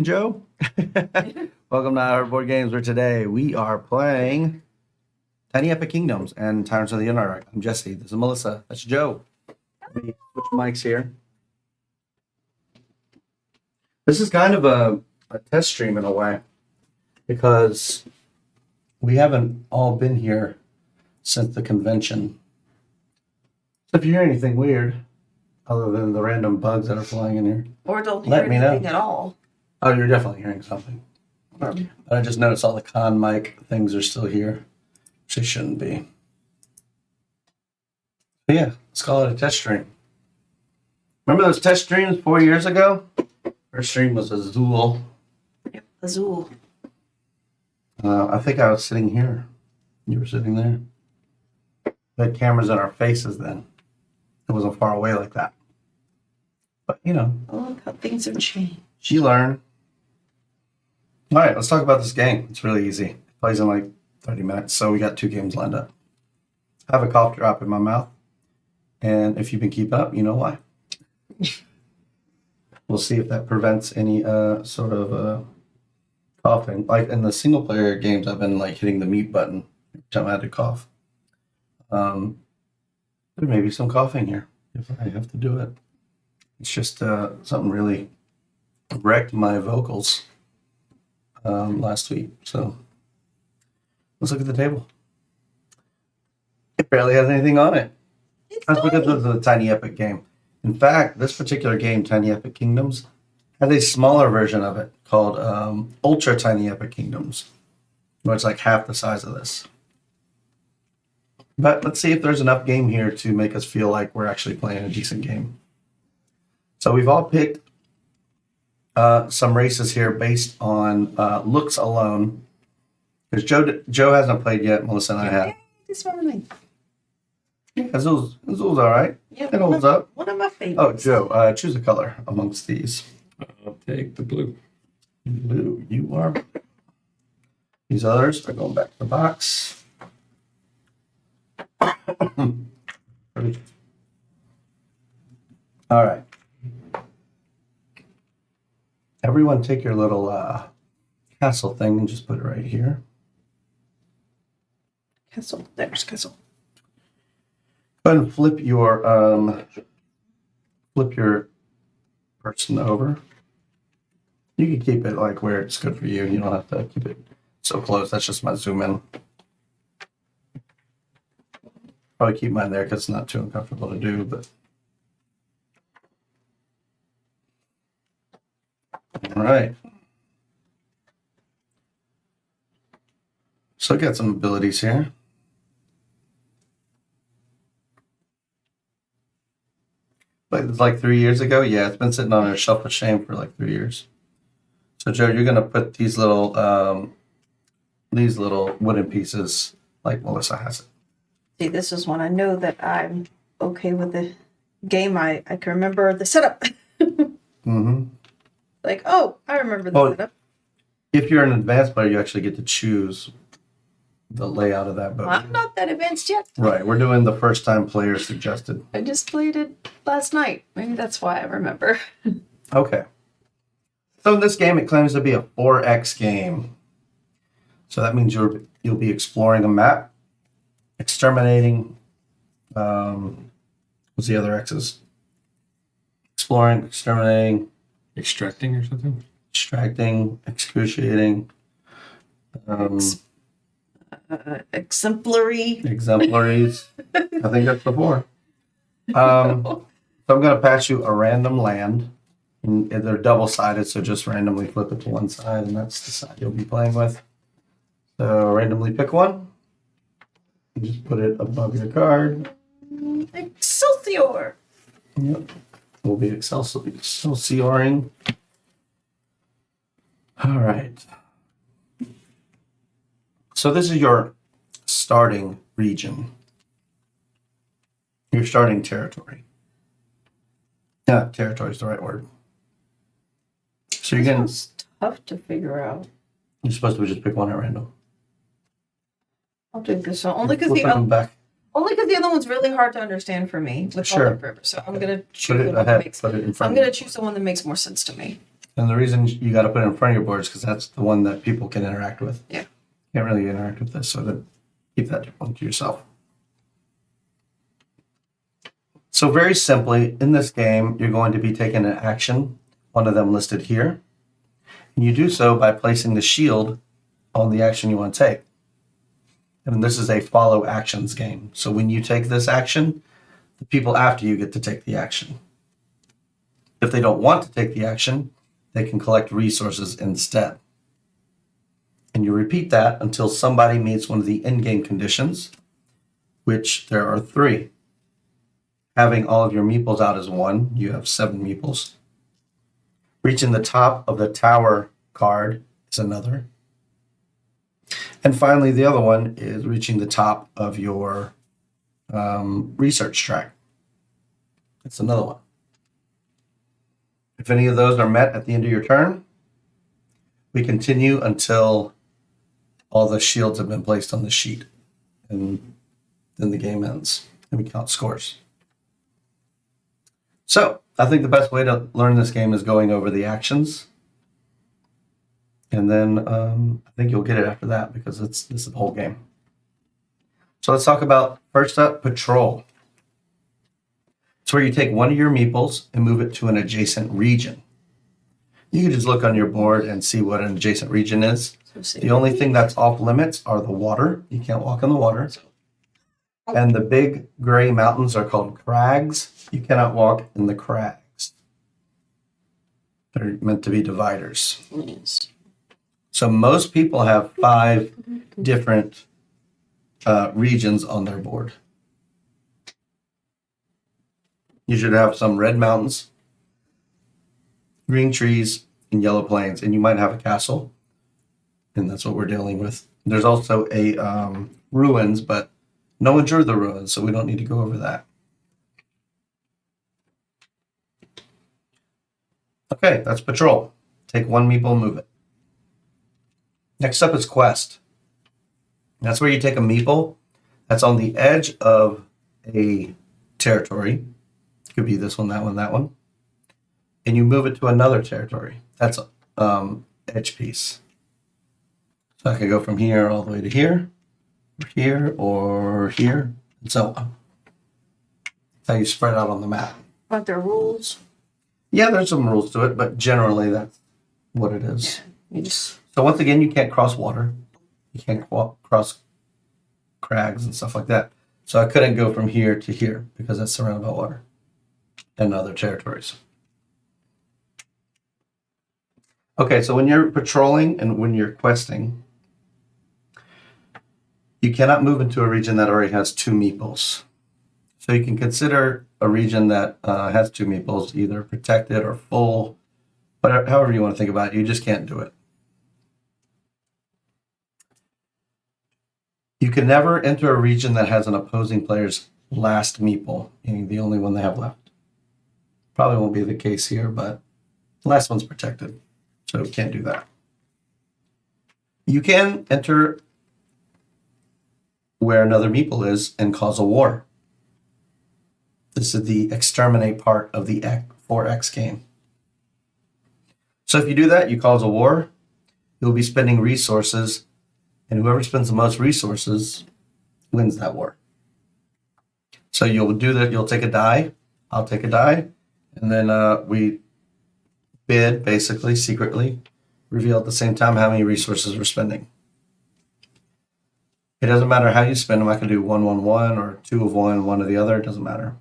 and Joe. Welcome to our board games, where today we are playing Tiny Epic Kingdoms and Tyrants of the Underdark. I'm Jesse. This is Melissa. That's Joe. Let me switch mics here. This is kind of a test stream in a way, because we haven't all been here since the convention. So if you hear anything weird, other than the random bugs that are flying in here, or don't let hear me anything know. at all. Oh, you're definitely hearing something. But I just noticed all the con mic things are still here, which they shouldn't be. But yeah, let's call it a test stream. Remember those test streams 4 years ago? Our stream was Azul. Yep, Azul. I think I was sitting here. You were sitting there. We had cameras in our faces then. It wasn't far away like that. But, you know. Oh, look how things have changed. You learn. All right, let's talk about this game. It's really easy. It plays in like 30 minutes, so we got 2 games lined up. I have a cough drop in my mouth, and if you've been keeping up, you know why. We'll see if that prevents any sort of coughing. Like in the single player games, I've been like hitting the mute button every time I had to cough. There may be some coughing here if I have to do it. It's just something really wrecked my vocals last week. So let's look at the table. It barely has anything on it. That's because this is a Tiny Epic game. In fact, this particular game, Tiny Epic Kingdoms, has a smaller version of it called Ultra Tiny Epic Kingdoms, where it's like half the size of this. But let's see if there's enough game here to make us feel like we're actually playing a decent game. So we've all picked some races here based on looks alone. Because Joe hasn't played yet, Melissa and I have. This one. Yeah, Azul's all right. Yeah, It holds up. One of my favorites. Oh, Joe, choose a color amongst these. I'll take the blue. Blue, you are. These others are going back to the box. All right. Everyone take your little castle thing and just put it right here. Castle. There's Castle. Go ahead and flip your person over. You can keep it like where it's good for you. You don't have to keep it so close. That's just my zoom in. Probably keep mine there because it's not too uncomfortable to do, but. All right. So I got some abilities here. But it's like 3 years ago. Yeah, it's been sitting on a shelf of shame for like 3 years. So Joe, you're gonna put these little wooden pieces like Melissa has it. See, this is one I know that I'm okay with the game. I can remember the setup. Mm-hmm. Like, oh, I remember the setup. If you're an advanced player, you actually get to choose the layout of that boat. I'm not that advanced yet. Right, we're doing the first time player suggested. I just played it last night. Maybe that's why I remember. Okay. So in this game, it claims to be a 4X game. So that means you'll be exploring a map, exterminating. What's the other X's? Exploring, exterminating, Extracting or something? extracting, excruciating, Exemplary. exemplaries. I think that's the 4. So I'm going to pass you a random land. And they're double-sided, so just randomly flip it to one side, and that's the side you'll be playing with. So randomly pick one. And just put it above your card. Excelsior. Yep. We'll be Excelsioring. All right. So this is your starting region. Your starting territory. Yeah, territory is the right word. So you're getting. It's tough to figure out. You're supposed to just pick one at random. I'll do this one only because Flip them back. the other one's really hard to understand for me with all Sure. the rivers. So I'm gonna Put choose the it one that ahead. makes. Put it in I'm front. gonna choose the one that makes more sense to me. And the reason you got to put it in front of your board is because that's the one that people can interact with. Yeah. Can't really interact with this, so then keep that one to yourself. So very simply, in this game, you're going to be taking an action, one of them listed here. And you do so by placing the shield on the action you want to take. And this is a follow actions game. So when you take this action, the people after you get to take the action. If they don't want to take the action, they can collect resources instead. And you repeat that until somebody meets one of the in-game conditions, which there are 3. Having all of your meeples out is 1. You have 7 meeples. Reaching the top of the tower card is another. And finally, the other one is reaching the top of your research track. It's another one. If any of those are met at the end of your turn, we continue until all the shields have been placed on the sheet. And then the game ends and we count scores. So I think the best way to learn this game is going over the actions. And then I think you'll get it after that because this is the whole game. So let's talk about, first up, patrol. It's where you take one of your meeples and move it to an adjacent region. You can just look on your board and see what an adjacent region is. The only thing that's off limits are the water. You can't walk in the water. And the big gray mountains are called crags. You cannot walk in the crags. They're meant to be dividers. Yes. So most people have 5 different regions on their board. You should have some red mountains, green trees, and yellow plains, and you might have a castle, and that's what we're dealing with. There's also a ruins, but no one drew the ruins, so we don't need to go over that. Okay, that's patrol. Take one meeple and move it. Next up is quest. That's where you take a meeple that's on the edge of a territory. It could be this one, that one, that one. And you move it to another territory. That's edge piece. So I could go from here all the way to here, or here, and so on. That's how you spread out on the map. Aren't there rules? Yeah, there's some rules to it, but generally that's what it is. Yeah. You just So once again, you can't cross water. You can't cross crags and stuff like that. So I couldn't go from here to here because that's surrounded by water and other territories. Okay, so when you're patrolling and when you're questing, you cannot move into a region that already has 2 meeples. So you can consider a region that has 2 meeples either protected or full, but however you want to think about it, you just can't do it. You can never enter a region that has an opposing player's last meeple, meaning the only one they have left. Probably won't be the case here, but the last one's protected, so you can't do that. You can enter where another meeple is and cause a war. This is the exterminate part of the 4X game. So if you do that, you cause a war, you'll be spending resources, and whoever spends the most resources wins that war. So you'll do that, you'll take a die, I'll take a die, and then we bid, basically, secretly, reveal at the same time how many resources we're spending. It doesn't matter how you spend them. I can do 1, 1, 1, or 2 of one, 1 of the other. It doesn't matter.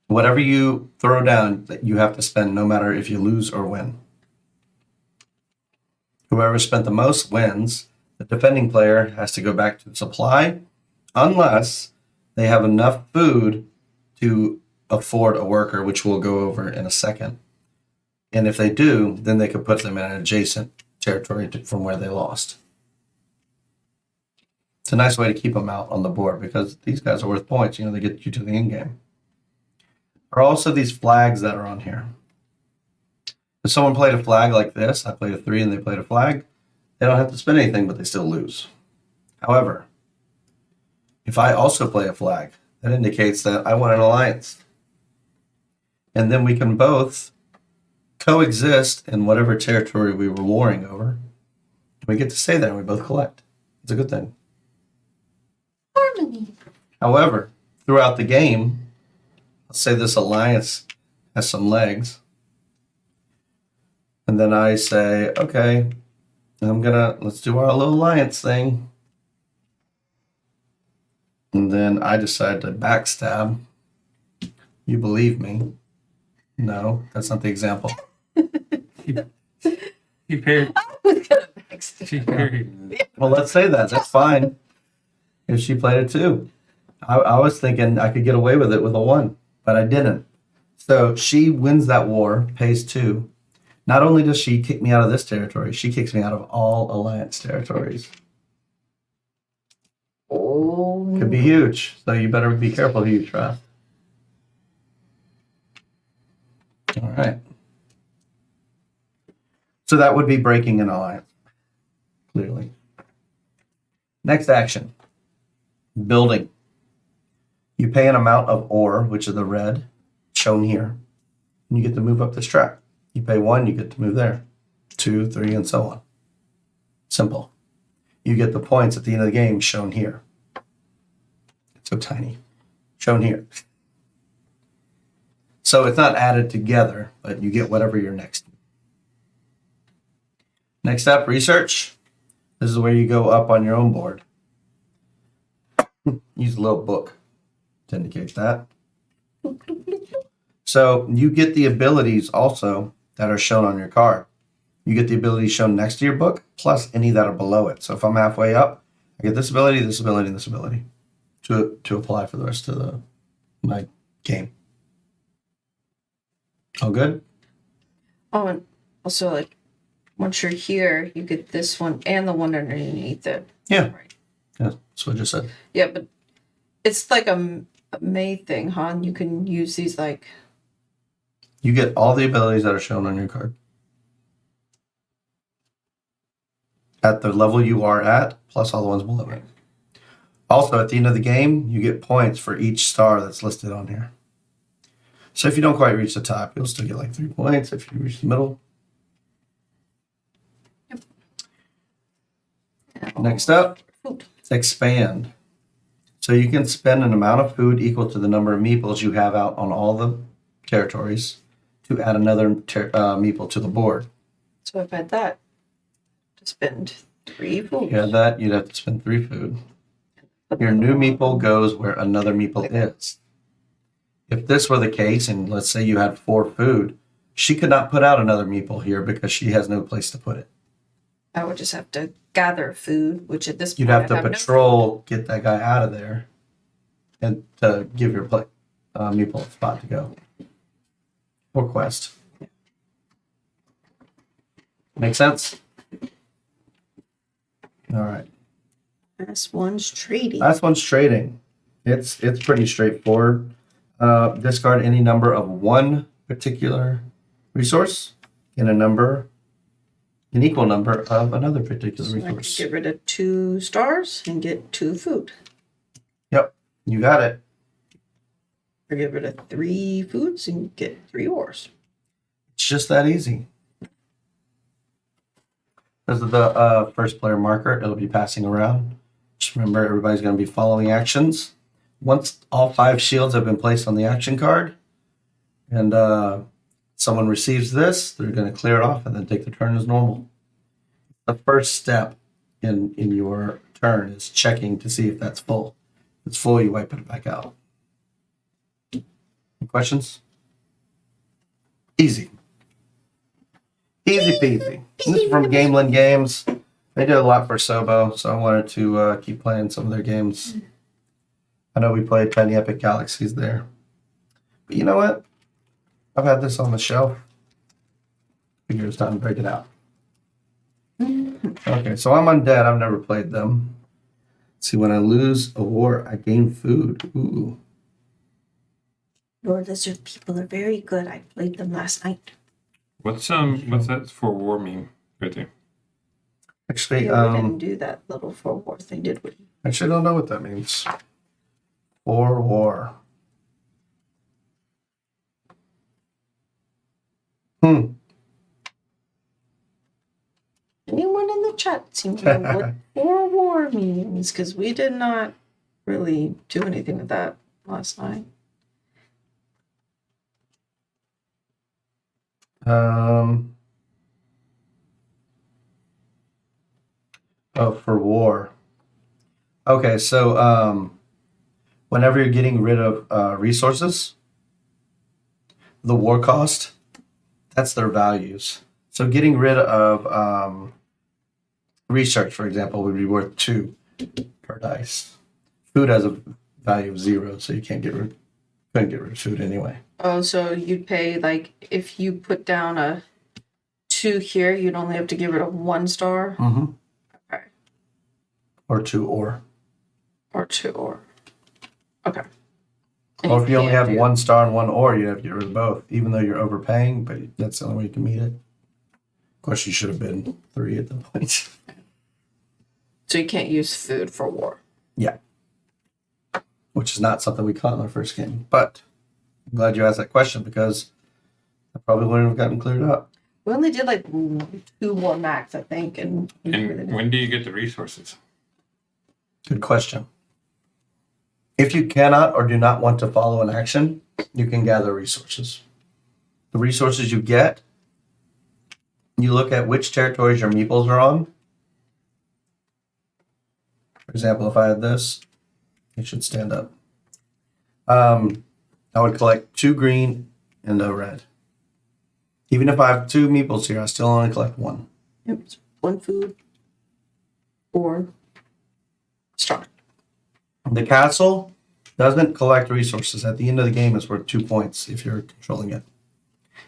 Whatever you throw down, you have to spend no matter if you lose or win. Whoever spent the most wins. The defending player has to go back to the supply unless they have enough food to afford a worker, which we'll go over in a second. And if they do, then they could put them in an adjacent territory from where they lost. It's a nice way to keep them out on the board because these guys are worth points. You know, they get you to the end game. There are also these flags that are on here. If someone played a flag like this, I played a 3 and they played a flag, they don't have to spend anything, but they still lose. However, if I also play a flag, that indicates that I want an alliance. and then we can both coexist in whatever territory we were warring over. We get to stay there and we both collect. It's a good thing. Harmony. However, throughout the game, let's say this alliance has some legs. And then I say, okay, let's do our little alliance thing. And then I decide to backstab. You believe me? No, that's not the example. He parried. I was gonna backstab. She parried. Well, let's say that. That's fine. If she played it too. I was thinking I could get away with it with a 1, but I didn't. So she wins that war, pays 2. Not only does she kick me out of this territory, she kicks me out of all alliance territories. Oh. Could be huge. So you better be careful who you trust. All right. So that would be breaking an alliance, clearly. Next action. Building. You pay an amount of ore, which is the red, shown here, and you get to move up this track. You pay 1, you get to move there. 2, 3, and so on. Simple. You get the points at the end of the game shown here. It's so tiny. Shown here. So it's not added together, but you get whatever you're next to. Next up, research. This is where you go up on your own board. Use a little book to indicate that. So you get the abilities also that are shown on your card. You get the abilities shown next to your book, plus any that are below it. So if I'm halfway up, I get this ability, this ability, and this ability to apply for the rest of my game. All good? Oh, and also, like, once you're here, you get this one and the one underneath it. Yeah. Right. Yeah, that's what I just said. Yeah, but it's like a May thing, huh? And you can use these, like... You get all the abilities that are shown on your card. At the level you are at, plus all the ones below it. Also, at the end of the game, you get points for each star that's listed on here. So if you don't quite reach the top, you'll still get like 3 points. If you reach the middle. Yep. Next up, Food. expand. So you can spend an amount of food equal to the number of meeples you have out on all the territories to add another meeple to the board. So if I had that, to spend 3 food. If you had that, you'd have to spend 3 food. Your new meeple goes where another meeple is. If this were the case, and let's say you had 4 food, she could not put out another meeple here because she has no place to put it. I would just have to gather food, which at this point You'd have to I have patrol, get that guy out of there, and to give your meeple a spot to go. Or quest. Make sense? All right. Last one's trading. Last one's trading. It's pretty straightforward. Discard any number of one particular resource and an equal number of another particular So I could resource. get rid of 2 stars and get 2 food. Yep, you got it. Or get rid of 3 foods and get 3 ores. It's just that easy. This is the first player marker. It'll be passing around. Just remember, everybody's going to be following actions. Once all 5 shields have been placed on the action card, and someone receives this, they're going to clear it off and then take the turn as normal. The first step in your turn is checking to see if that's full. If it's full, you wipe it back out. Any questions? Easy. Easy peasy. This is from Gamelin Games. They did a lot for Sobo, so I wanted to keep playing some of their games. I know we played Penny Epic Galaxies there. But you know what? I've had this on the shelf. Figure it's time to break it out. Okay, so I'm undead. I've never played them. Let's see, when I lose a war, I gain food. Ooh. Your lizard people are very good. I played them last night. What's that for war meme right there? Actually, Yeah, we didn't do that little 4 war thing, did we? actually, I don't know what that means. For war. Hmm. Anyone in the chat seems to know what for war means, because we did not really do anything with that last night. Oh, for war. Okay, so whenever you're getting rid of resources, the war cost, that's their values. So getting rid of research, for example, would be worth 2 per dice. Food has a value of 0, so you couldn't get rid of food anyway. Oh, so you'd pay, like, if you put down a 2 here, you'd only have to give it a 1 star? Mm-hmm. Okay. Or 2 or. Or 2 or. Okay. Or if you only can't have do- 1 star and 1 or, you have to get rid of both, even though you're overpaying, but that's the only way you can meet it. Of course, you should have been 3 at the point. So you can't use food for war. Yeah. Which is not something we caught in our first game. But I'm glad you asked that question because I probably wouldn't have gotten cleared up. We only did like 2 more max, I think. And when do you get the resources? Good question. If you cannot or do not want to follow an action, you can gather resources. The resources you get, you look at which territories your meeples are on. For example, if I had this, it should stand up. I would collect 2 green and a red. Even if I have 2 meeples here, I still only collect 1. Yep. 1 food or star. The castle doesn't collect resources. At the end of the game, it's worth 2 points if you're controlling it.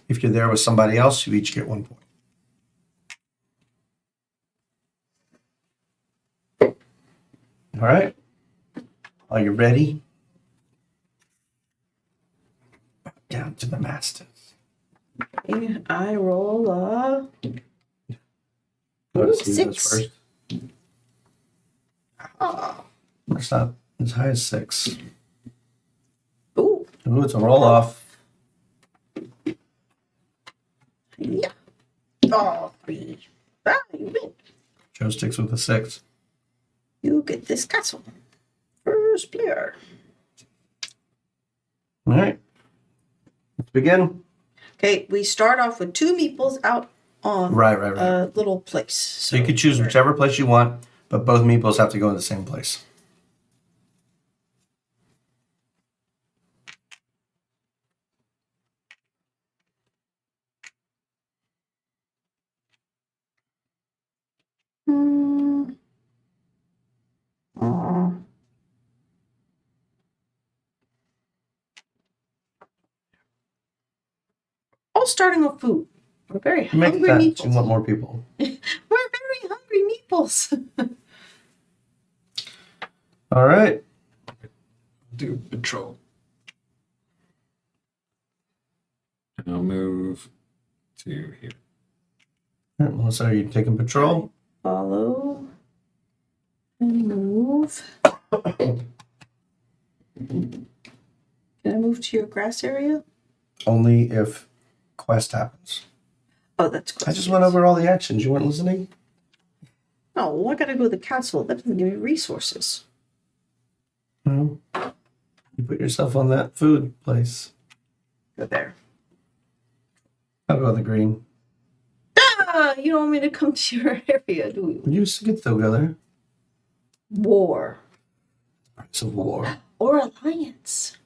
If you're there with somebody else, you each get 1 point. All right. Are you ready? Down to the masters. Okay, I roll a Notice who goes 6. first. Oh. It's not as high as 6. Ooh. Ooh, it's a roll off. Yeah. Oh, 3. Ah, you win. Joe sticks with a 6. You get this castle. First player. All right. Let's begin. Okay, we start off with 2 meeples out on Right. a little place. So you could choose whichever place you want, but both meeples have to go in the same place. All starting with food. We're very Make hungry sense. meeples. You want more people. We're very hungry meeples. All right. Do patrol. And I'll move to here. All right, Melissa, are you taking patrol? Follow and move. Can I move to your grass area? Only if quest happens. Oh, that's good. I just went over all the actions. You weren't listening? No, I gotta go to the castle. That doesn't give me resources. No. You put yourself on that food place. Go there. I'll go with the green. Ah, you don't want me to come to your area, do you? You could still go there. War. Price of war. Or alliance.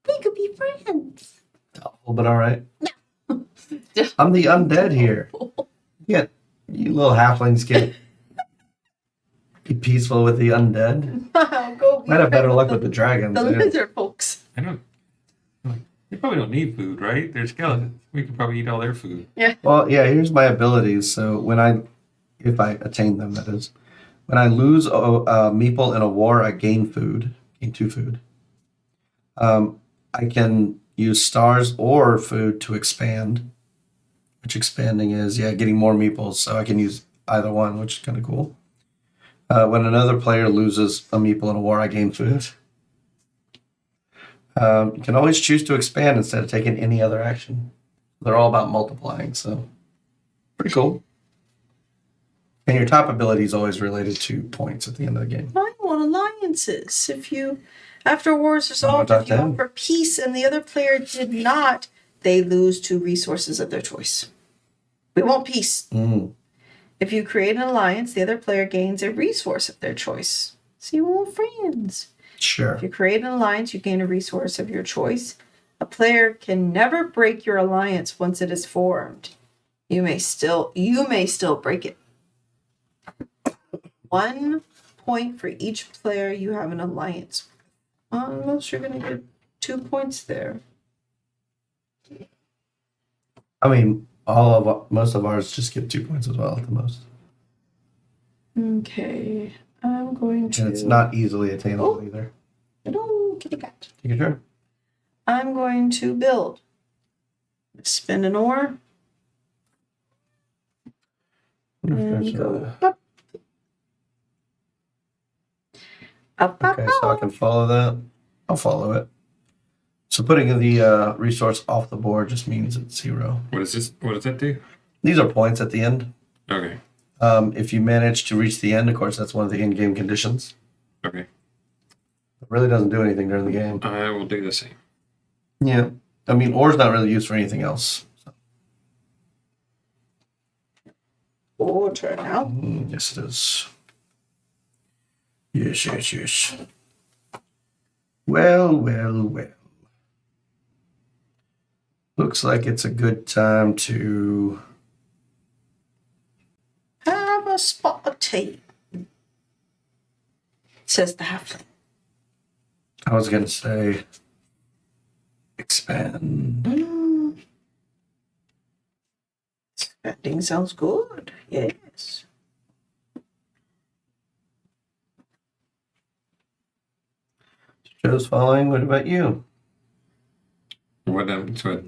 We could be friends. Doubtful, but all right. I'm the undead here. Yeah, you little halflings can be peaceful with the undead. Go be Might have better friends luck with the dragons. the yeah. lizard folks. I don't. You probably don't need food, right? They're skeletons. We could probably eat all their food. Well, yeah, here's my abilities. So if I attain them, that is. When I lose a meeple in a war, I gain 2 food. I can use stars or food to expand, which expanding is, getting more meeples. So I can use either one, which is kind of cool. When another player loses a meeple in a war, I gain food. You can always choose to expand instead of taking any other action. They're all about multiplying, so pretty cool. And your top ability is always related to points at the end of the game. I want alliances. If you, after a war is Oh, resolved, if you .10. offer peace and the other player did not, they lose 2 resources of their choice. We want peace. If you create an alliance, the other player gains a resource of their choice. So you want friends. Sure. If you create an alliance, you gain a resource of your choice. A player can never break your alliance once it is formed. You may still break it. 1 point for each player you have an alliance with. Unless you're going to get 2 points there. I mean, most of ours just get 2 points as well at the most. Okay, I'm going to. And it's not easily attainable either. Hello, kitty cat. Take your turn. I'm going to build. Spin an ore. And go up. Up, up, Okay, so I up. can follow that. I'll follow it. So putting the resource off the board just means it's 0. What is this? What does that do? These are points at the end. Okay. If you manage to reach the end, of course, that's one of the in-game conditions. Okay. It really doesn't do anything during the game. I will do the same. Yeah. I mean, ore's not really used for anything else. So. Turn now. Yes, it is. Yes. Well. Looks like it's a good time to... Have a spot of tea, says the halfling. I was going to say... expand. Expanding sounds good. Yes. Joe's following. What about you? What? So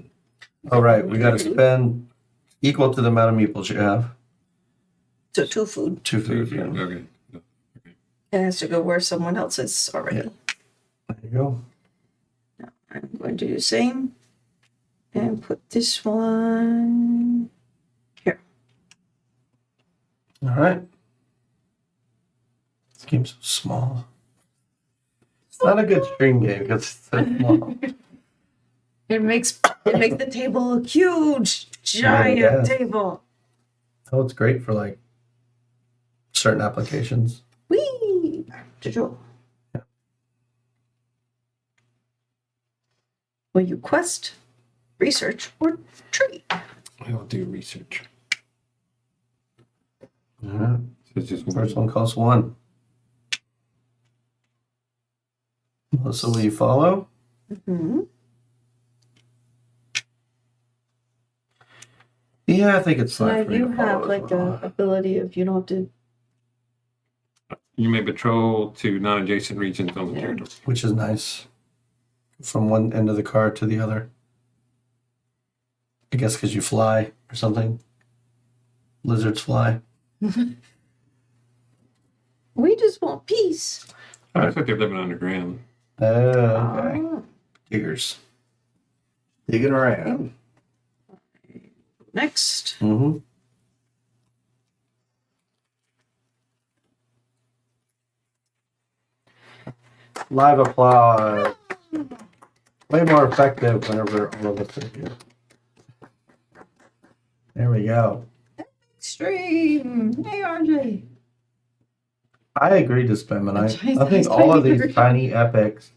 All right, we got to spend equal to the amount of meeples you have. So 2 food. 2 food. okay. Yeah. Okay. It has to go where someone else is already. Yeah. There you go. Now I'm going to do the same and put this one here. All right. This game's so small. It's not a good stream game because it's so small. It makes the table a huge, giant Yeah. table. Oh, it's great for like certain applications. Whee! Back to Joe. Yeah. Will you quest, research, or trade? I will do research. All right. So it's just First one costs 1. Melissa, will you follow? Mm-hmm. Yeah, I think it's Now fine for me you to follow have as like well. a ability of you don't have to. You may patrol to non-adjacent regions on the Yeah. territory. Which is nice. From one end of the card to the other. I guess because you fly or something. Lizards fly. We just want peace. Oh, it's like they're living underground. Oh, okay. Ah. Diggers. Digging around. Next. Mm-hmm. Live applause. Way more effective whenever all of us are here. There we go. Extreme. Hey, RJ. I agree to spend I think Nice all of tiny these tiny epics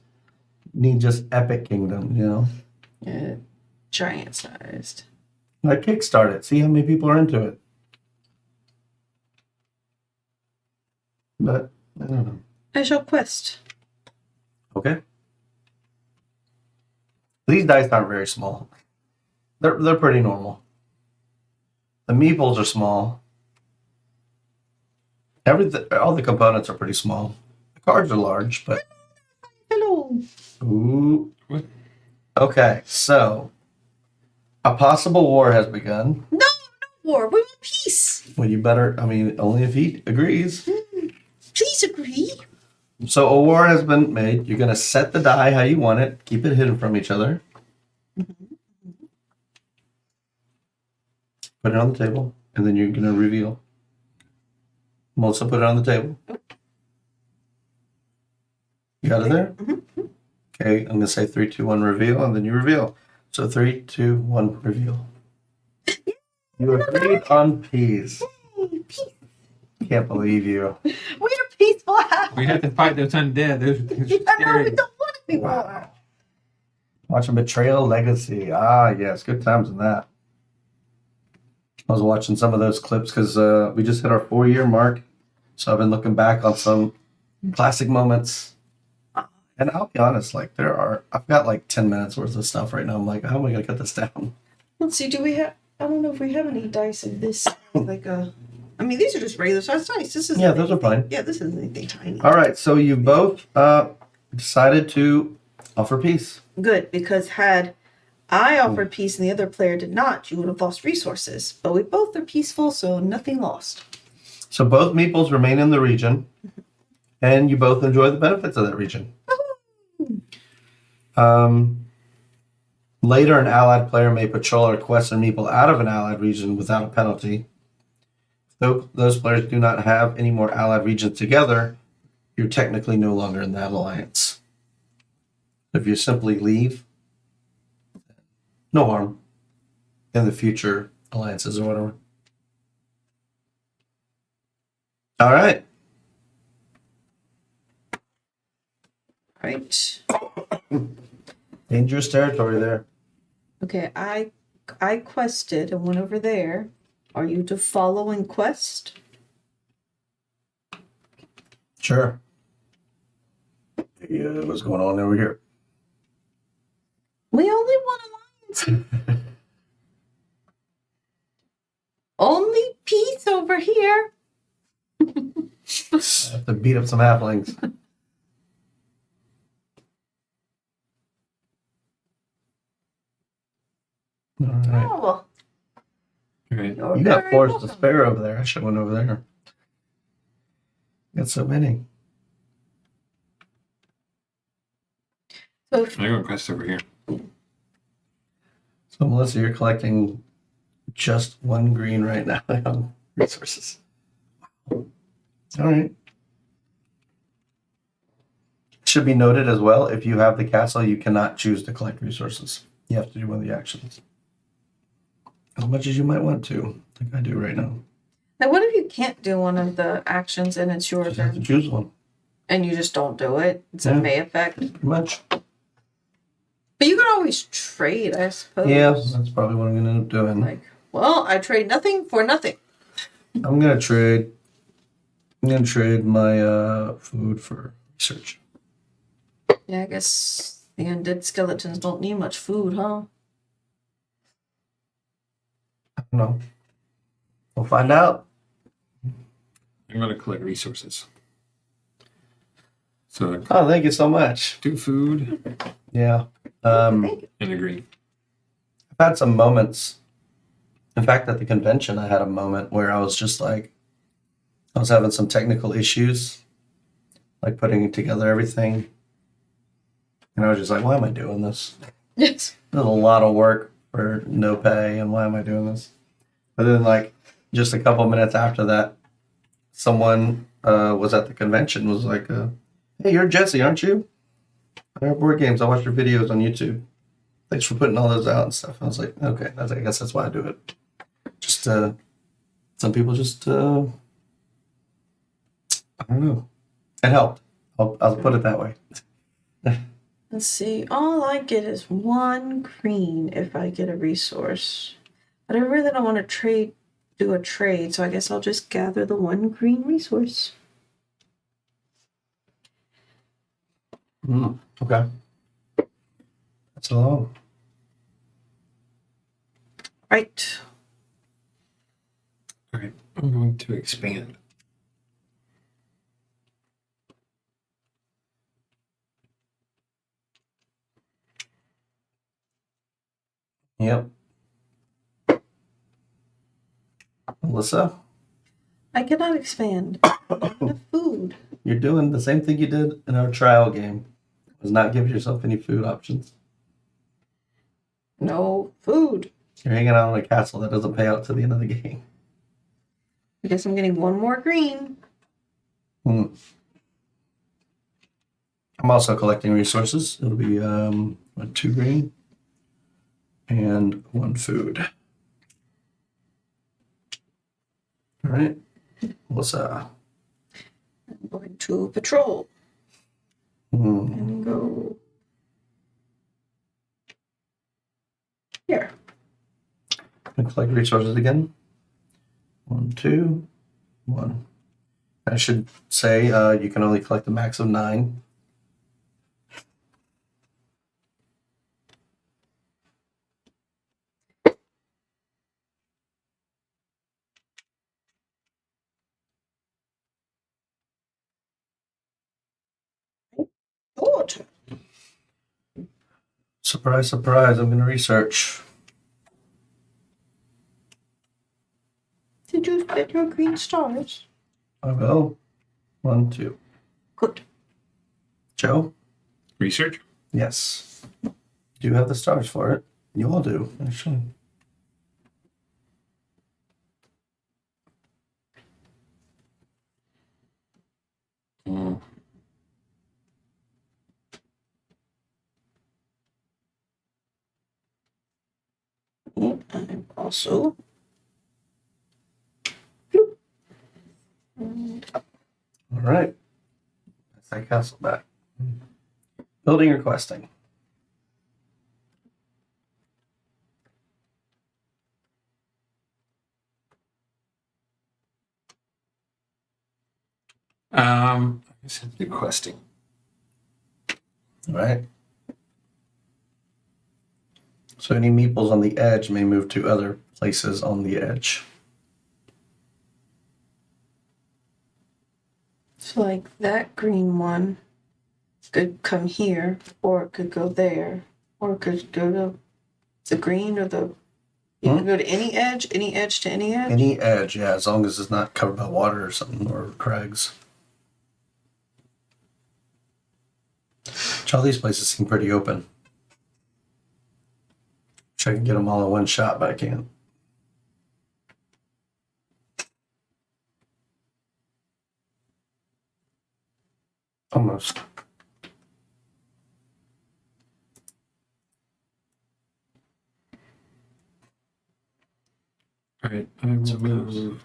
need just epic kingdom, you know? Yeah, giant sized. Like kickstart it. See how many people are into it. But I don't know. I shall quest. Okay. These dice aren't very small. They're pretty normal. The meeples are small. All the components are pretty small. The cards are large, but Hello. ooh. What? Okay, so a possible war has begun. No war. We want peace. Well, you better. I mean, only if he agrees. Please agree. So a war has been made. You're gonna set the die how you want it. Keep it hidden from each other. Put it on the table, and then you're gonna reveal. Melissa, put it on the table. You got it there? Mm-hmm. Okay, I'm gonna say 3, 2, 1, reveal, and then you reveal. So 3, 2, 1, reveal. You agreed on peace. Yay, peace. Can't believe you. We're peaceful. We had to fight those undead. Those Yeah, no, we scary. don't want to be war. Wow. Watching Betrayal Legacy. Ah, yes, good times in that. I was watching some of those clips because we just hit our 4-year mark. So I've been looking back on some classic moments. And I'll be honest, like I've got like 10 minutes worth of stuff right now. I'm like, how am I going to cut this down? Let's see, do we have, I don't know if we have any dice of this, like I mean, these are just regular size dice. This isn't Yeah, those are fine. Yeah, this isn't anything tiny. All right, so you both decided to offer peace. Good, because had I offered peace and the other player did not, you would have lost resources. But we both are peaceful, so nothing lost. So both meeples remain in the region, and you both enjoy the benefits of that region. Later, an allied player may patrol or quest a meeple out of an allied region without a penalty. Though those players do not have any more allied regions together, you're technically no longer in that alliance. If you simply leave, no harm in the future alliances or whatever. All right. Right. Dangerous territory there. Okay, I quested and went over there. Are you to follow and quest? Sure. Yeah, what's going on over here? We only want alliance. Only peace over here. I have to beat up some halflings. All right. Oh, well, Right. you're You got very Force to welcome. spare over there. I should have went over there. Got so many. So I'm going to quest over here. So Melissa, you're collecting just 1 green right now on resources. All right. Should be noted as well, if you have the castle, you cannot choose to collect resources. You have to do one of the actions. As much as you might want to, like I do right now. now, what if you can't do one of the actions and it's your Just have to turn choose one. and you just don't do it? It's a Yeah. May effect. Pretty much. But you can always trade, I suppose. Yeah, that's probably what I'm going to end up doing. Like, well, I trade nothing for nothing. I'm going to trade my food for research. Yeah, I guess the undead skeletons don't need much food, huh? I don't know. We'll find out. I'm going to collect resources. So Oh, thank you so much. 2 food Yeah. Thank you. and a green. I've had some moments. In fact, at the convention, I had a moment where I was just like, I was having some technical issues, like putting together everything. And I was just like, why am I doing this? Yes. There's a lot of work for no pay, and why am I doing this? But then, like, just a couple minutes after that, someone was at the convention, was like, hey, you're Jesse, aren't you? I have board games. I watch your videos on YouTube. Thanks for putting all those out and stuff. I was like, okay, I guess that's why I do it. Just, some people just, I don't know. It helped. I'll put it that way. Let's see. All I get is 1 green if I get a resource. But I really don't want to do a trade, so I guess I'll just gather the 1 green resource. Okay. That's long. Right. All right. I'm going to expand. Yep. Melissa, I cannot expand. Not enough food. you're doing the same thing you did in our trial game. Was not give yourself any food options. No food. You're hanging out on a castle that doesn't pay out to the end of the game. I guess I'm getting one more green. Hmm. I'm also collecting resources. It'll be 2 green and 1 food. All right. What's I'm going to patrol and go here. Collect resources again. 1, 2, 1. I should say you can only collect a max of 9. Good. Surprise, surprise! I'm going to research. Did you get your green stars? I will. 1, 2. Good. Joe? Research? Yes. Do you have the stars for it? You all do, actually. And I'm also and up. All right. That's that castle back. Building or questing? I guess I'd do questing. All right. So any meeples on the edge may move to other places on the edge. So like that green one could come here, or it could go there, or it could go to the green or the. You can go to any edge to any edge. Any edge, yeah, as long as it's not covered by water or something, or crags. Which all these places seem pretty open. Wish I could get them all in one shot, but I can't. Almost. All right, I will move.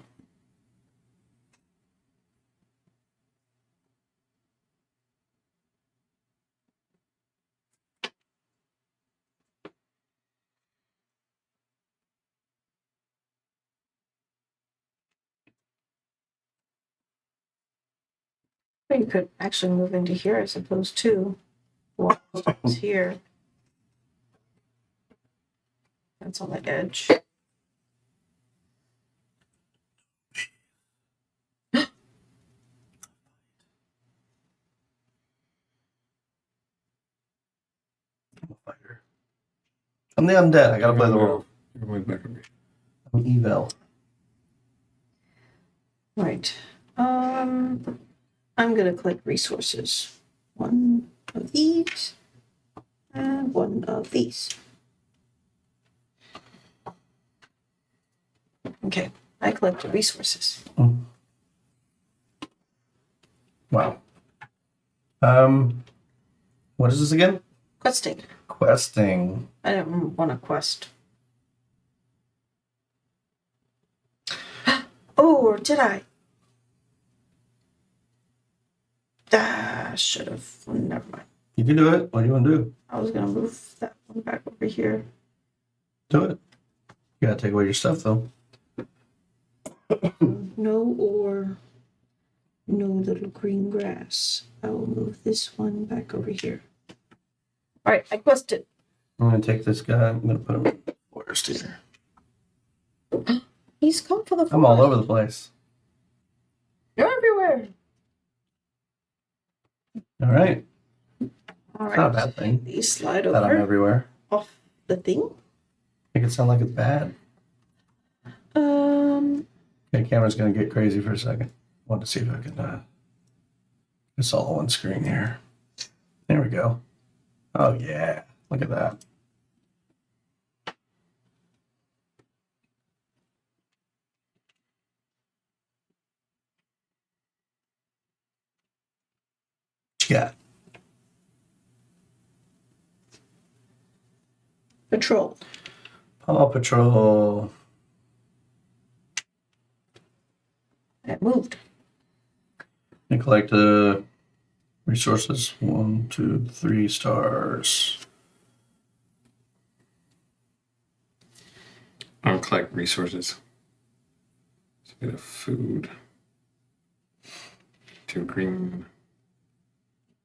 Or you could actually move into here, I suppose, too. Well, it's here. That's on the edge. Fighter. I'm the undead. I gotta play the role. You're going back over here. I'm evil. Right. I'm gonna collect resources. 1 of these and 1 of these. Okay, I collected resources. Wow. What is this again? Questing. Questing. I didn't want to quest. Oh, or did I? Should have. Never mind. You can do it. What do you want to do? I was gonna move that one back over here. Do it. You gotta take away your stuff, though. No or no little green grass. I will move this one back over here. All right, I quested. I'm gonna take this guy. I'm gonna put him in the forest here. He's come for the forest. I'm all over the place. You're everywhere. All right. All It's right. not a bad thing These slide that I'm over everywhere. off the thing. Make it sound like it's bad. Okay, camera's gonna get crazy for a second. Want to see if I can it's all on one screen here. There we go. Oh yeah, look at that. What you got? Patrol. Paw Patrol. It moved. You collect the resources. 1, 2, 3 stars. I'll collect resources. So get a food. 2 green.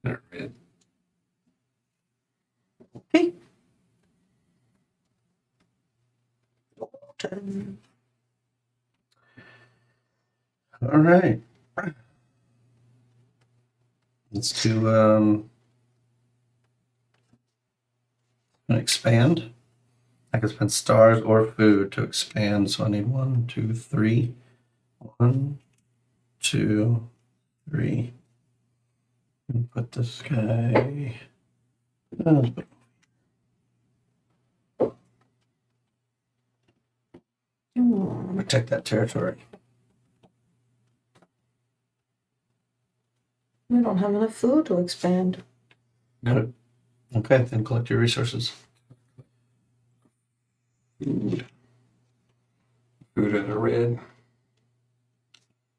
And a red. Okay. All right. Let's do an expand. I can spend stars or food to expand, so I need 1, 2, 3. 1, 2, 3. And put this guy. Let's put- Protect that territory. We don't have enough food to expand. No. Okay, then collect your resources. Food. Food and a red.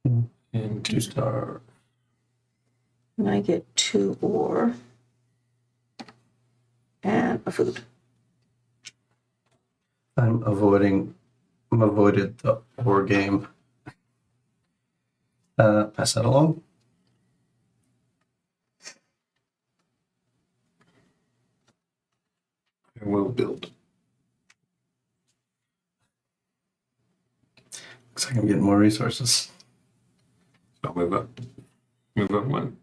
Hmm. And 2 2 stars. And I get 2 ore. And a food. I'm avoided the war game. Pass that along. I will build. Looks like I'm getting more resources. So I'll move up. Move up 1.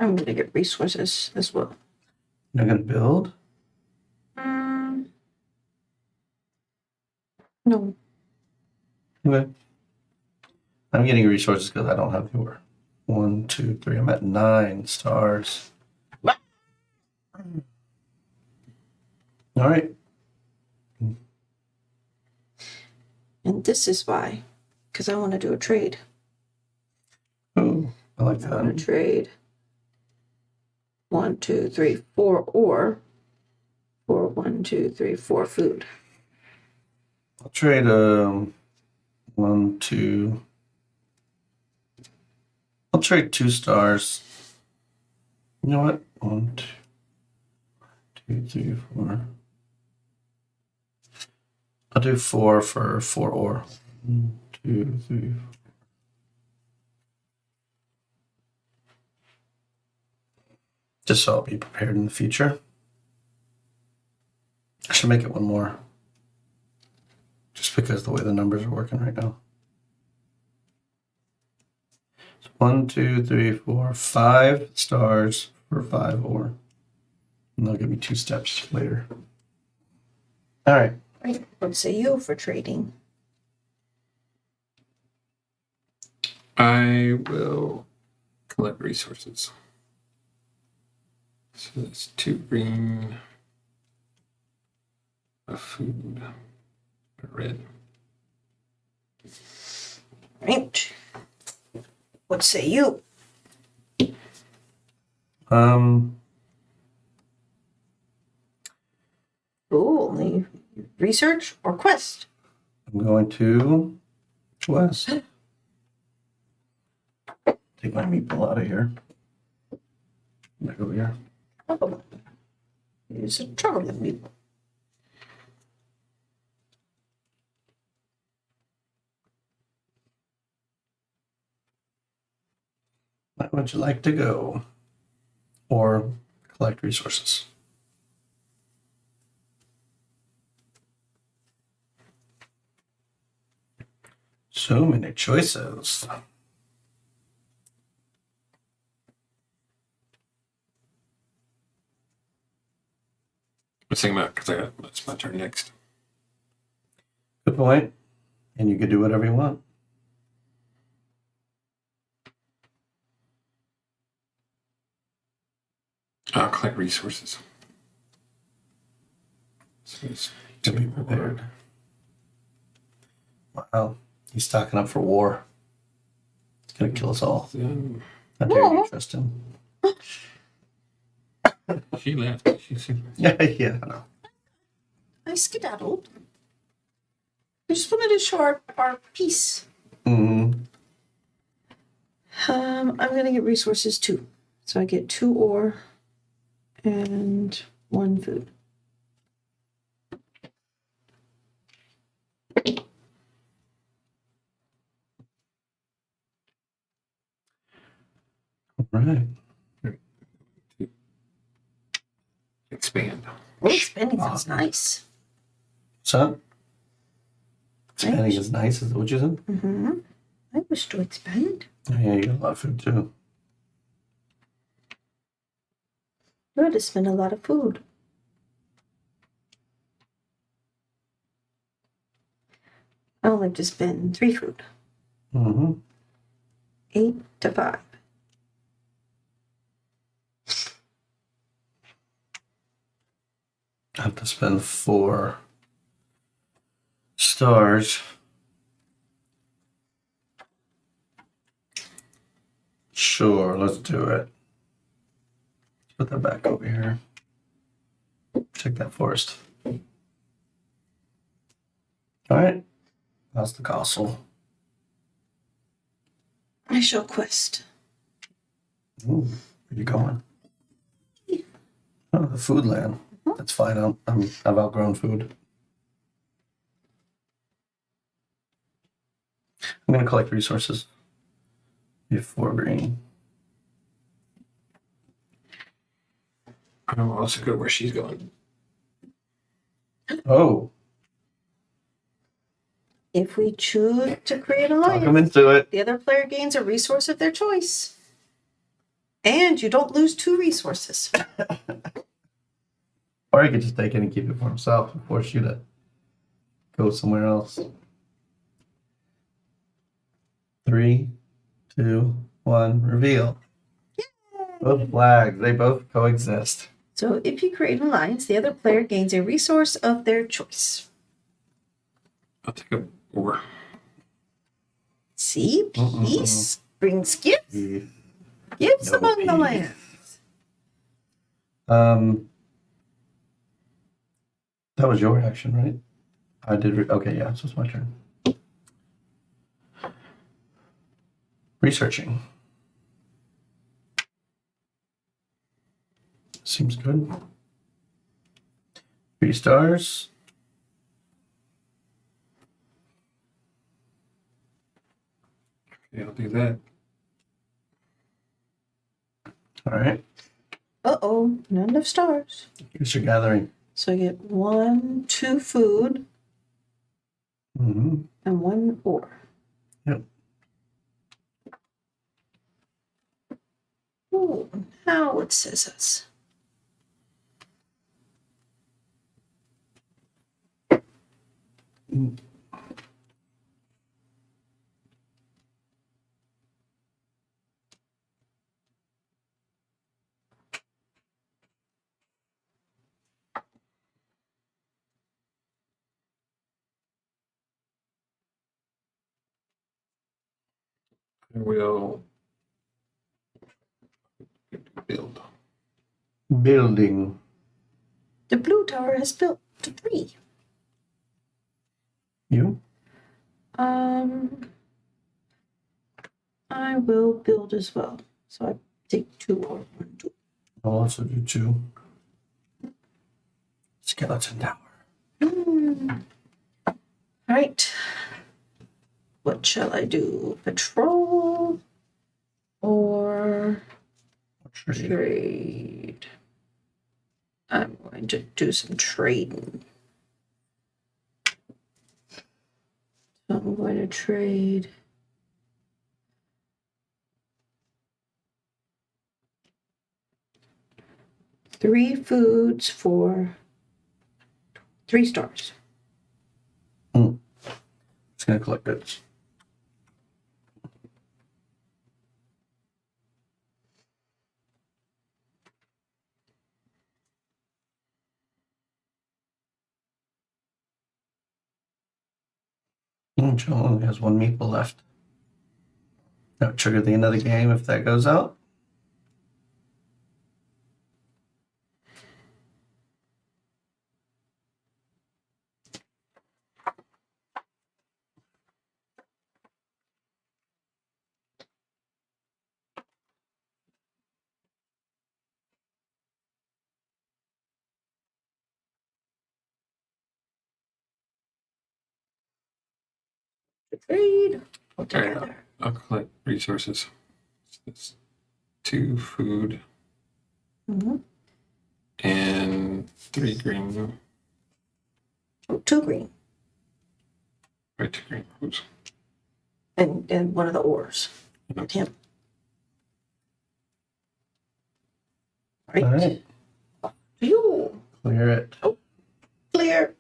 I'm gonna get resources as well. You're gonna build? No. Okay. I'm getting resources because I don't have the ore. 1, 2, 3. I'm at 9 stars. All right. And this is why. Because I want to do a trade. Oh, I like I want that. to trade 1, 2, 3, 4 ore for 1, 2, 3, 4 food. I'll trade 1, 2. I'll trade 2 stars. You know what? 1, 2, 3, 4. I'll do 4 for 4 ore. 1, 2, 3, 4. Just so I'll be prepared in the future. I should make it 1 more. Just because the way the numbers are working right now. So 1, 2, 3, 4, 5 stars for 5 ore. And they'll give me 2 steps later. All right. Right. What say you for trading? I will collect resources. So that's 2 green, a food, a red. Right. What say you? Oh, only research or quest? I'm going to west. Take my meatball out of here. Back over here. Oh, use a chocolate meat. Where would you like to go? Or collect resources? So many choices. Let's think about because it's my turn next. Good point. And you could do whatever you want. I'll collect resources. So it's To be prepared. Wow. He's stocking up for war. gonna kill us all. So, How dare you Aw. trust him? she left. She's Yeah, yeah, I know. I skedaddled. I just wanted to show our piece. Mm-hmm. I'm gonna get resources too. So I get 2 ore and 1 food. Right. expand. Oh, expanding sounds nice. So, expanding Right. is nice, is that what you said? Mm-hmm. I wish to expand. Oh, yeah, you got a lot of food too. You had to spend a lot of food. I only have to spend 3 food. Mm-hmm. 8 to 5. I have to spend 4 stars. Sure, let's do it. Put that back over here. Check that forest. All right. That's the castle. I shall quest. Ooh, where you going? Oh, the food land. That's fine. I've outgrown food. I'm gonna collect resources. Before green. I'll also go where she's going. Oh, If we choose to create an talk them alliance, into it. the other player gains a resource of their choice. And you don't lose 2 resources. Or he could just take it and keep it for himself and force you to go somewhere else. 3, 2, 1, reveal. Both flags, they both coexist. So if you create an alliance, the other player gains a resource of their choice. I'll take a ore. See, peace brings gifts. Gifts No among the peace. lands. That was your action, right? I did. Okay, yeah, so it's my turn. Researching. Seems good. 3 stars. Okay, I'll do that. All right. Uh-oh, not enough stars. Guess you're gathering. So I get 1, 2 food, Mm-hmm. and 1 ore. Yep. Oh, now it says us. I will build. Building. The blue tower has built to 3. You? I will build as well. So I take 2 ore. 1, 2. I'll also do 2. Skeleton tower. Right. What shall I do? Patrol or trade? I'm going to do some trading. So I'm going to trade 3 foods for 3 stars. Just gonna collect goods. Joe only has 1 meeple left. That would trigger the end of the game if that goes out. Trade. All right, Together. I'll collect resources. It's 2 food Mhm. and 3 green. Oh, 2 green. Right, 2 green. Oops. And one of the ores. Nope. Him. Right. All right. You. Clear it. Clear.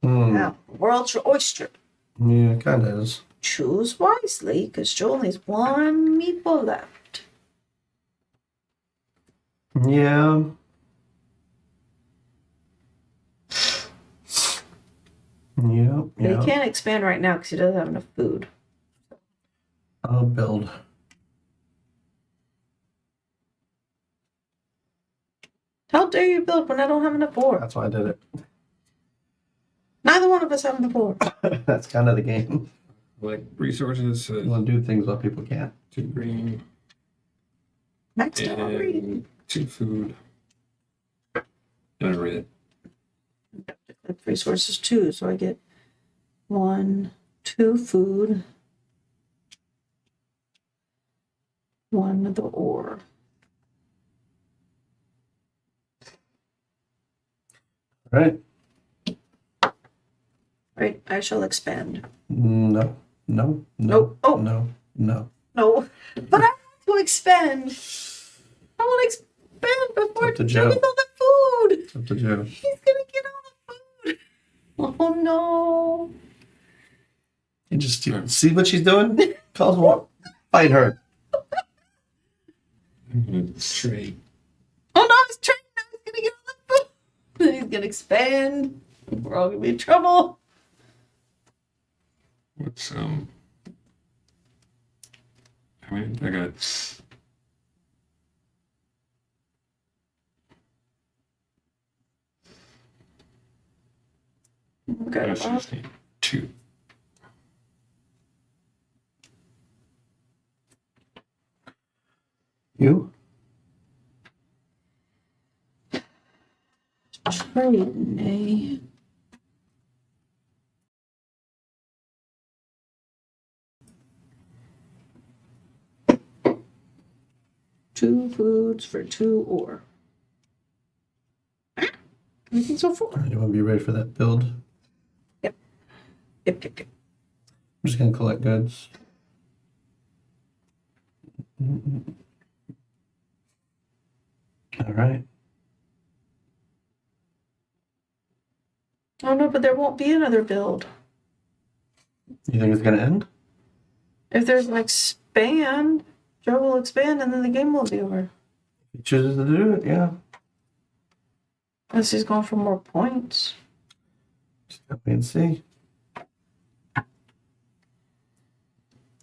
Now, world's your oyster. Yeah, it kind of is. Choose wisely, because Joe only has 1 meatball left. Yeah. Yeah. But he can't expand right now because he doesn't have enough food. I'll build. How dare you build when I don't have enough ore? That's why I did it. Neither one of us have enough ore. That's kind of the game. Collect resources. You want to do things while people can't. 2 green Maxed out already. and 2 food. And a red. Collect resources too, so I get 1, 2 food, 1 of the ore. Right? Right, I shall expand. No. No. No. Nope. Oh. No. No. No, but I want to expand. I want to expand before Up to Joe Joe. gets all the food. It's up to Joe. He's gonna get all the food. Oh no. You just see what she's doing? Calls what? Fight her. Trade. Oh no, he's trying now. He's gonna get all the food. He's gonna expand. We're all gonna be in trouble. What's I mean, I got Okay, I just need 2. You? trading, eh? Two foods for 2 ore. Everything's so full. You want to be ready for that build? Yep. I'm just going to collect goods. All right. Oh no, but there won't be another build. You think it's going to end? If there's an expand, Joe will expand and then the game will be over. He chooses to do it, yeah. Unless he's going for more points. Just gotta wait and see.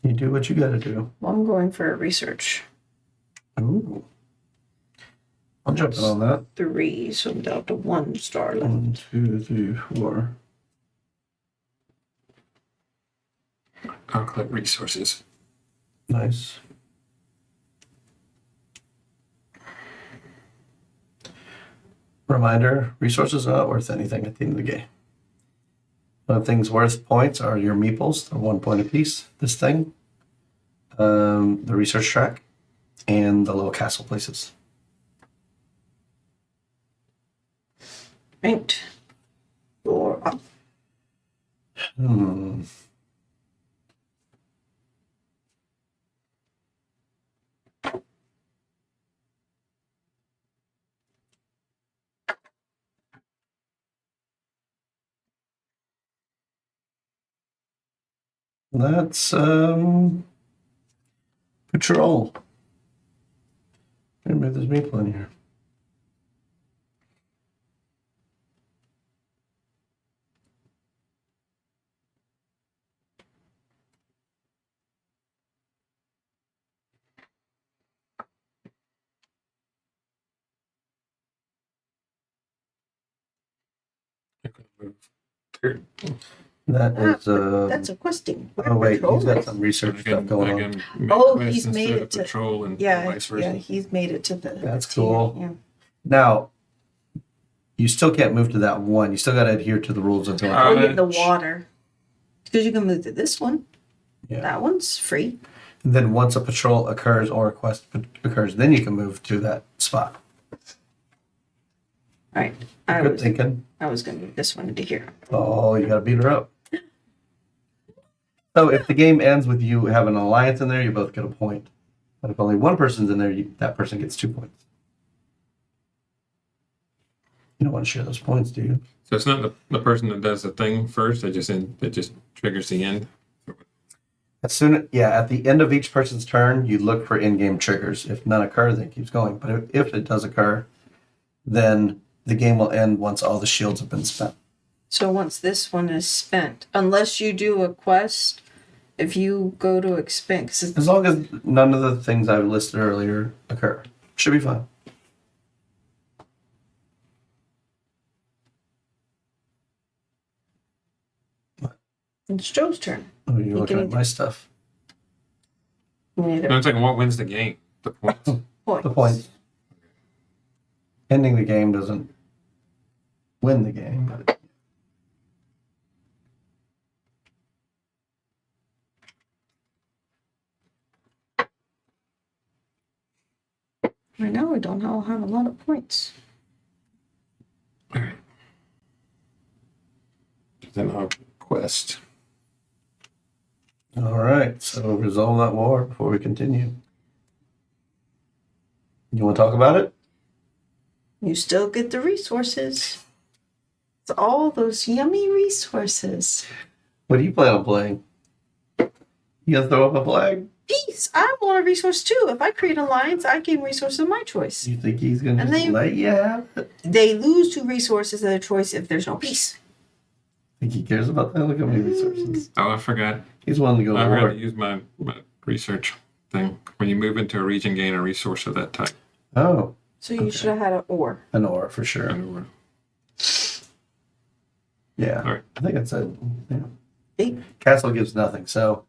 You do what you got to do. Well, I'm going for research. Ooh. I'm jumping on that. 3, so I'm down to 1 star left. 1, 2, 3, 4. I'll collect resources. Nice. Reminder, resources are not worth anything at the end of the game. The things worth points are your meeples, they're 1 point apiece. This thing, the research track, and the little castle places. Right. You're up. That's patrol. Maybe there's meeple in here. That is That's a questing. oh wait, he's got Patrol. some research stuff going on. Oh, quest he's made instead it of to- patrol and Yeah, vice versa. yeah, he's made it to the. That's tier, cool. Yeah. Now, you still can't move to that one. You still got to adhere to the rules of going. Oh, yeah, the water. Because you can move to this one. Yeah. That one's free. And then once a patrol occurs or a quest occurs, then you can move to that spot. All right. Good thinking. I was going to move this one into here. Oh, you got to beat her up. So if the game ends with you having an alliance in there, you both get a point. But if only one person's in there, that person gets 2 points. You don't want to share those points, do you? So it's not the person that does the thing first. It just triggers the end. At the end of each person's turn, you look for in-game triggers. If none occur, then it keeps going. But if it does occur, then the game will end once all the shields have been spent. So once this one is spent, unless you do a quest, if you go to expend, As long as none of the things I've listed earlier occur, should be fine. it's Joe's turn. Oh, you're You looking can at my stuff. Neither No, it's like what wins the game? The points. points. The points. Ending the game doesn't win the game, but I know I don't all have a lot of points. All right. Then I'll quest. all right. So resolve that war before we continue. You want to talk about it? You still get the resources. It's all those yummy resources. What do you plan on playing? You gonna throw up a flag? Peace. I want a resource too. If I create an alliance, I gain resources of my choice. You think he's gonna And just they- let you have it? They lose 2 resources of their choice if there's no peace. Think he cares about that? Look how many resources. Oh, I forgot. He's willing to go I to forgot war. to use my research thing. When you move into a region, gain a resource of that type. Oh, So you Okay. should have had an or. an aura for sure. Yeah, All right. I think that's it. Yeah. 8. Castle gives nothing. So,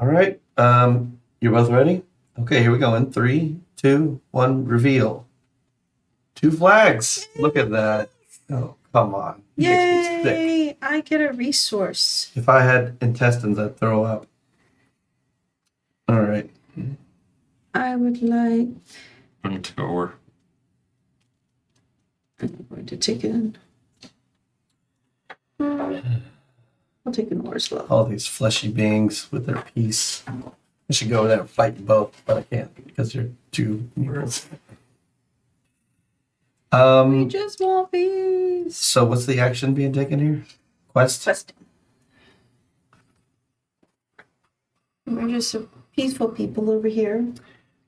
all right. You're both ready? Okay, here we go. In 3, 2, 1, reveal. 2 flags. Look at that. Oh, come on. He makes me sick. Yay! I get a resource. If I had intestines, I'd throw up. All right. I would like. I'm going to go or. I'm going to take an. I'll take an or as well. All these fleshy beings with their peace. I should go over there and fight you both, but I can't because you're too evils. We just want peace. So what's the action being taken here? Quest? Questing. We're just a peaceful people over here.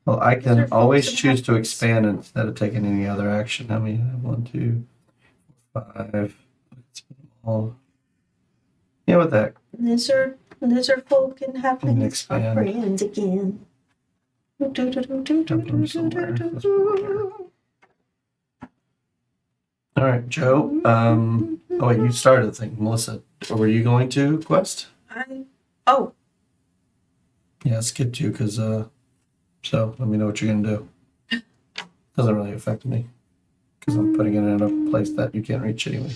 Well, I These can are folks always that choose have to peace. expand instead of taking any other action. How many? 1, 2, 5. All. Yeah, what the heck? Lizard folk and have Can things our expand. friends again. Jump from somewhere. All right, Joe. Oh wait, you started the thing, Melissa. Were you going to quest? Oh, Yeah, skip to because so let me know what you're gonna do. Doesn't really affect me because I'm putting it in a place that you can't reach anyway.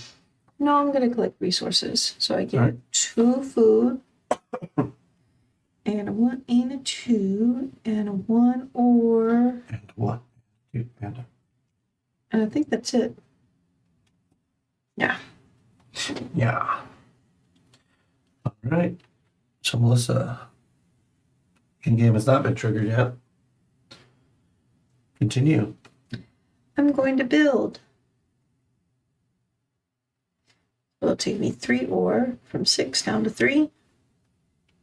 no, I'm going to collect resources. So I get Alright. 2 food, and a 1 and a 2, and a 1 or, And 1, 2, and and I think that's it. Yeah. yeah. All right. So Melissa, in-game has not been triggered yet. Continue. I'm going to build. It'll take me 3 ore from 6 down to 3.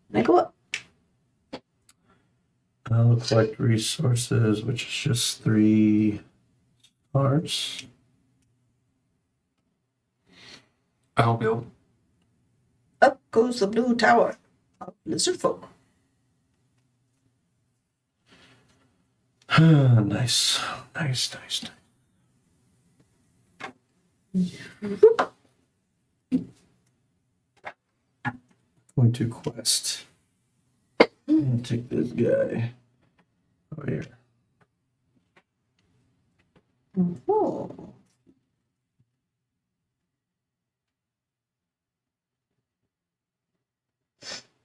And I go up. I'll collect resources, which is just 3 parts. I'll build. Up goes the blue tower of lizard folk. Nice. Nice. Going to quest. I'm gonna take this guy over here. Oh.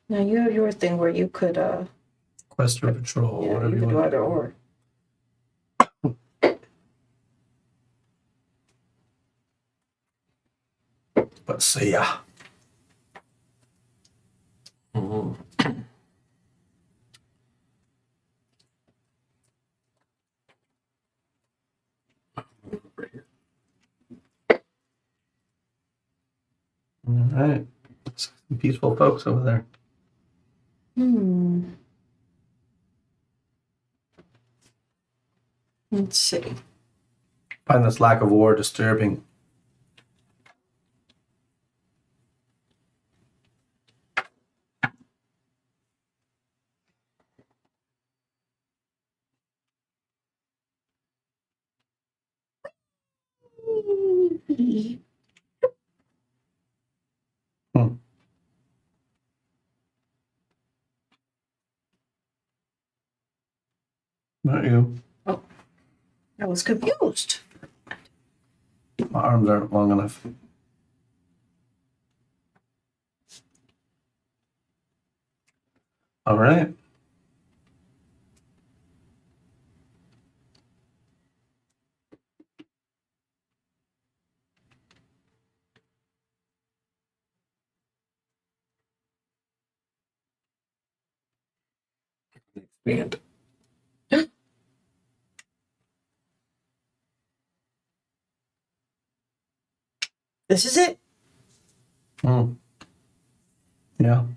Now you have your thing where you could Quest or patrol, yeah, whatever you you could do want. either or. But see ya. Oh. All right. Some peaceful folks over there. Let's see. Find this lack of war disturbing. Not you. I was confused. My arms aren't long enough. All right. Expand. This is it. Yeah.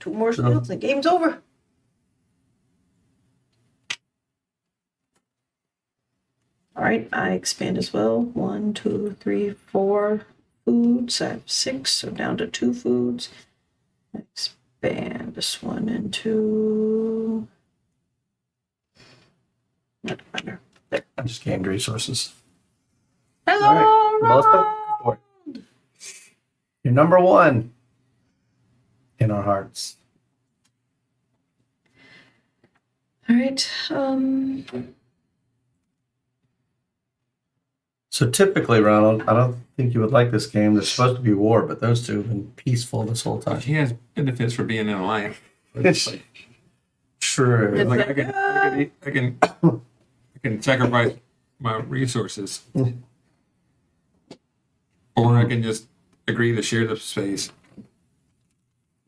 2 more Sure. skills, the game's over. All right, I expand as well. 1, 2, 3, 4 foods. I have 6, so down to 2 foods. Expand this one into. Not under. There. I just gained resources. Hello, All right. Melissa, go for it. You're number 1 in our hearts. All right. So typically, Ronald, I don't think you would like this game. There's supposed to be war, but those two have been peaceful this whole time. He has benefits for being in a lion. It's true. It's Like, like, I can sacrifice my resources, or I can just agree to share the space.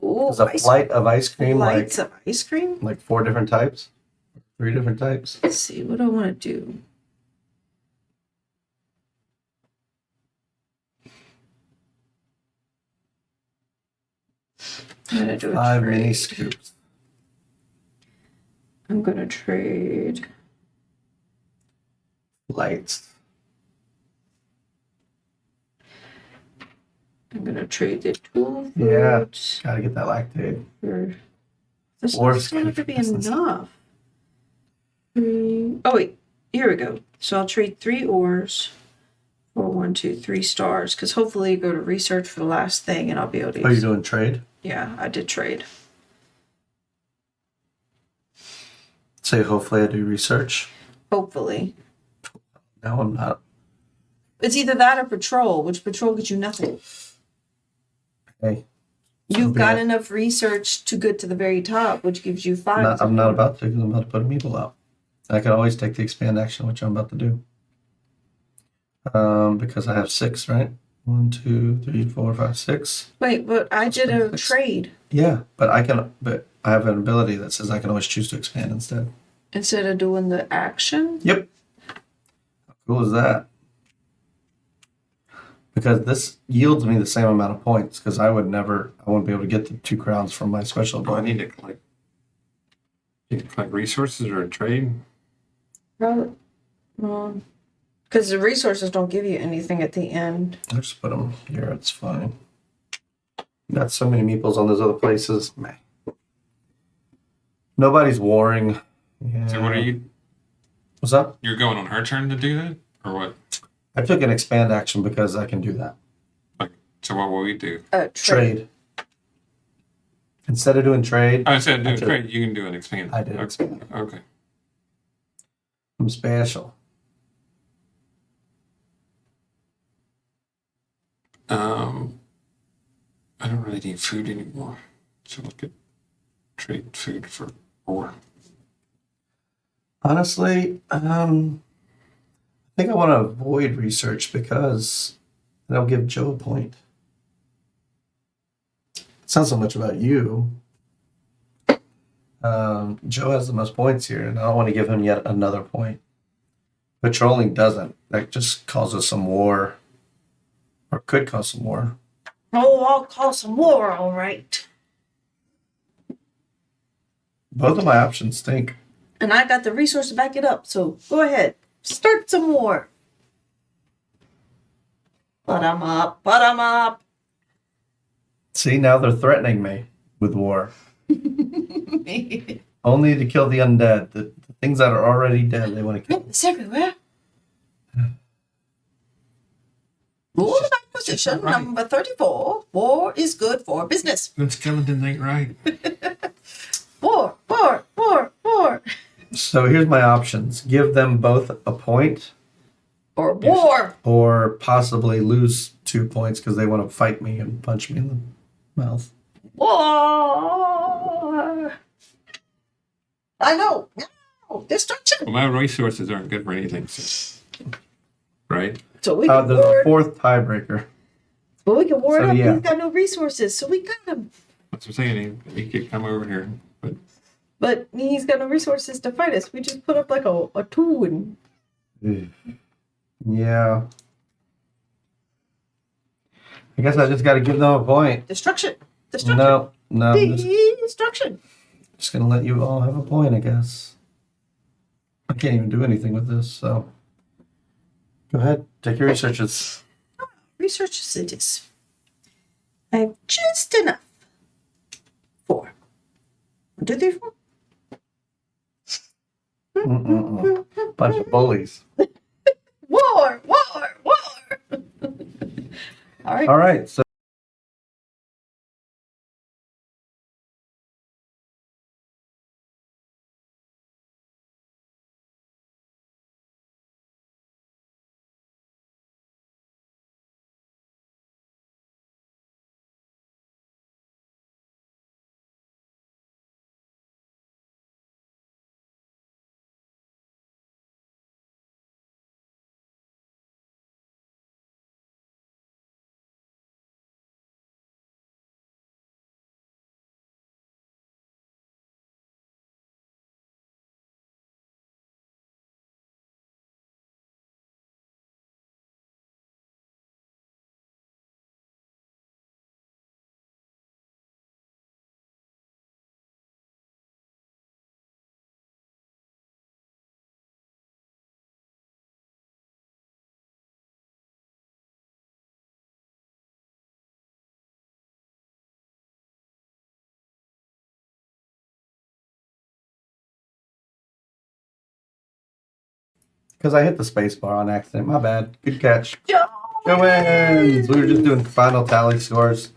ooh, There's a flight of ice cream, flights of ice cream. like 4 different types, 3 different types. Let's see, what do I want to do? I'm gonna do a 5 mini trade. scoops. I'm gonna trade. Lights. I'm gonna trade the tool Yeah. foods Gotta get that lactate. for. This Or one's going to be business. enough. 3. Oh wait, here we go. So I'll trade 3 ores for 1, 2, 3 stars. Because hopefully you go to research for the last thing, and I'll be able to. Oh, you're doing trade? Yeah, I did trade. Say hopefully I do research. Hopefully. No, I'm not. It's either that or patrol, which patrol gets you nothing. Hey. You've be got it. enough research to get to the very top, which gives you 5. I'm not about to, because I'm about to put a meeple out. I can always take the expand action, which I'm about to do. Because I have 6, right? 1, 2, 3, 4, 5, 6. Wait, but I did a 6. trade Yeah, but I have an ability that says I can always choose to expand instead. instead of doing the action. Yep. How cool is that? Because this yields me the same amount of points, because I wouldn't be able to get the 2 crowns from my special Oh, I ability. need to collect. You can collect resources or trade. Probably. Because the resources don't give you anything at the end. I'll just put them here, it's fine. Got so many meeples on those other places. Meh. Nobody's warring. Yeah. So what are you? What's up? You're going on her turn to do that, or what? I took an expand action because I can do that. So what will we do? Trade. Instead of doing trade, I said do I a took- trade. You can do an expand. I did Okay. expand. Okay. I'm special. I don't really need food anymore, so look at trade food for 4. Honestly, I think I want to avoid research because that'll give Joe a point. It's not so much about you. Joe has the most points here, and I don't want to give him yet another point. Patrolling doesn't. That just causes some war, or could cause some war. Oh, I'll call some war, all right. Both of my options stink. And I got the resource to back it up, so go ahead. Start some war. Put 'em up, put 'em up. See, now they're threatening me with war. Only to kill the undead. The things that are already dead, they want to kill. It's everywhere. Rule of acquisition right. number 34. War is good for business. Them skeletons ain't right. War, war, war, war. So here's my options. Give them both a point, Or war. or possibly lose 2 points because they want to fight me and punch me in the mouth. War. I know. No. Destruction. Well, my resources aren't good for anything. So. Right? So we can There's a war. fourth tiebreaker. But we can war So, up. yeah. He's got no resources, so we got him. That's what I'm saying. He could come over here. But he's got no resources to fight us. We just put up like a 2 and Yeah. I guess I just got to give them a point. destruction. Destruction. No, I'm Destruction. just going to let you all have a point, I guess. I can't even do anything with this, so. Go ahead, take your researches. Researches it is. I have just enough. 4. 1, 2, 3, 4. Bunch of bullies. War! War! War! All right. All right, so. Because I hit the space bar on accident. My bad. Good catch. Joe Joe wins! We were just doing final tally scores.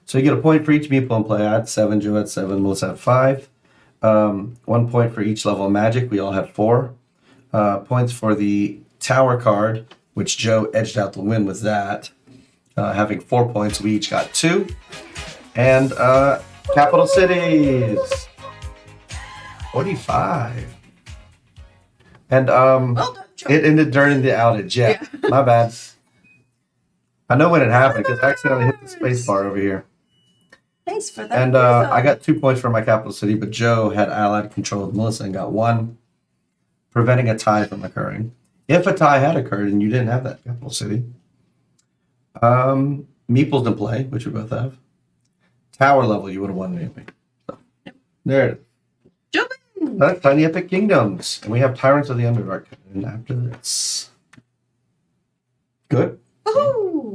So you get a point for each meeple in play. I had 7, Joe had 7, Melissa had 5. 1 point for each level of magic. We all had 4. Points for the tower card, which Joe edged out the win with that. Having 4 points, we each got 2. And capital cities. 45. And Well done, Joe. it ended during the outage. Yeah, my bad. I know when it happened because I accidentally hit the space bar over here. Thanks for that. And I got 2 points for my capital city, but Joe had allied control of Melissa and got 1, preventing a tie from occurring. If a tie had occurred and you didn't have that capital city, Meeple's in play, which we both have. Tower level, you would have won anyway. So, there it is. Joe wins. That's Tiny Epic Kingdoms. And we have Tyrants of the Underdark. And after this. Good? Woohoo!